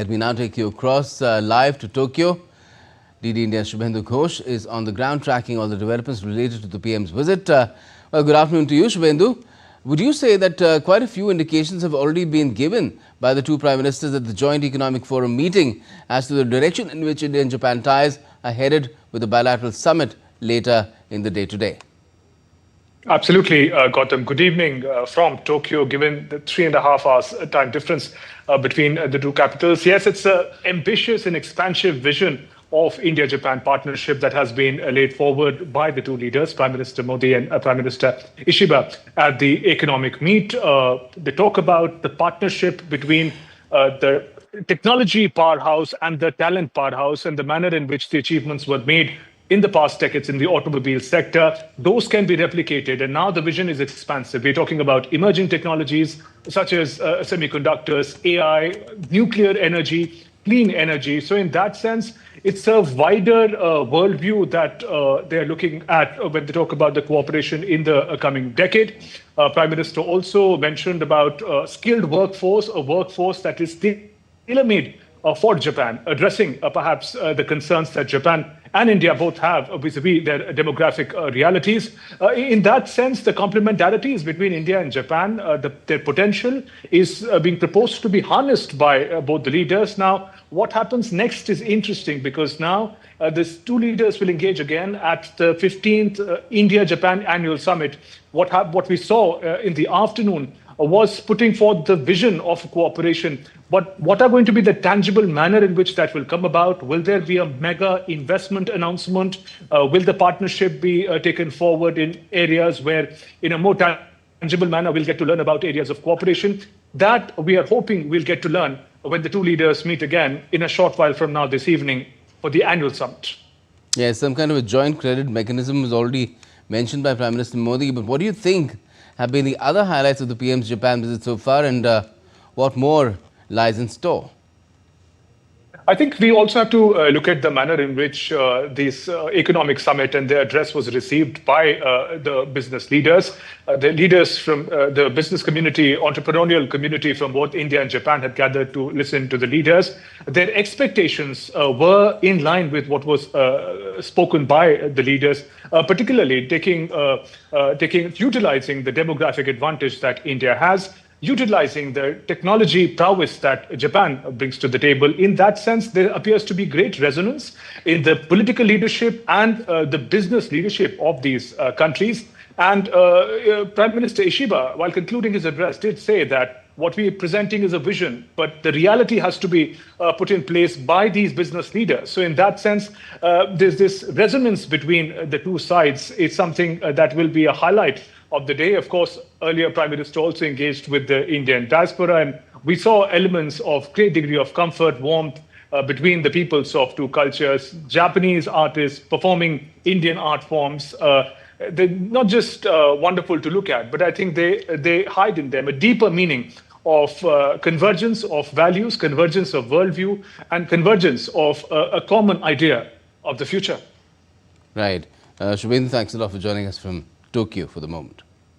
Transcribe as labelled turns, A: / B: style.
A: Let me now take you across live to Tokyo. DD India's Shubhendu Ghosh is on the ground tracking all the developments related to the PM's visit. Well, good afternoon to you, Shubhendu. Would you say that quite a few indications have already been given by the two Prime Ministers at the Joint Economic Forum meeting as to the direction in which India and Japan ties are headed with the bilateral summit later in the day today?
B: Absolutely, Gautam. Good evening from Tokyo, given the 3.5 hours time difference between the two capitals. Yes, it's an ambitious and expansive vision of India-Japan partnership that has been laid forward by the two leaders, Prime Minister Modi and Prime Minister Ishiba, at the economic meet. They talk about the partnership between the technology powerhouse and the talent powerhouse and the manner in which the achievements were made in the past decades in the automobile sector. Those can be replicated, and now the vision is expansive. We're talking about emerging technologies such as semiconductors, AI, nuclear energy, clean energy. So in that sense, it's a wider worldview that they're looking at when they talk about the cooperation in the coming decade. Prime Minister also mentioned about skilled workforce, a workforce that is tailor-made for Japan, addressing perhaps the concerns that Japan and India both have vis-a-vis their demographic realities. In that sense, the complementarities between India and Japan, their potential is being proposed to be harnessed by both the leaders. Now, what happens next is interesting because now these two leaders will engage again at the 15th India-Japan annual summit. What we saw in the afternoon was putting forth the vision of cooperation. But what are going to be the tangible manner in which that will come about? Will there be a mega investment announcement? Will the partnership be taken forward in areas where, in a more tangible manner, we'll get to learn about areas of cooperation? That we are hoping we'll get to learn when the two leaders meet again in a short while from now this evening for the annual summit.
A: Yes, some kind of a joint credit mechanism was already mentioned by Prime Minister Modi. But what do you think have been the other highlights of the PM's Japan visit so far, and what more lies in store?
B: I think we also have to look at the manner in which this economic summit and their address was received by the business leaders. The leaders from the business community, entrepreneurial community from both India and Japan had gathered to listen to the leaders. Their expectations were in line with what was spoken by the leaders, particularly utilizing the demographic advantage that India has, utilizing the technology prowess that Japan brings to the table. In that sense, there appears to be great resonance in the political leadership and the business leadership of these countries. And Prime Minister Ishiba, while concluding his address, did say that what we are presenting is a vision, but the reality has to be put in place by these business leaders. So in that sense, there's this resonance between the two sides. It's something that will be a highlight of the day. Of course, earlier Prime Minister also engaged with the Indian diaspora, and we saw elements of great degree of comfort, warmth between the peoples of two cultures. Japanese artists performing Indian art forms. They're not just wonderful to look at, but I think they hide in them a deeper meaning of convergence of values, convergence of worldview, and convergence of a common idea of the future.
A: Right. Shubhendu, thanks a lot for joining us from Tokyo for the moment.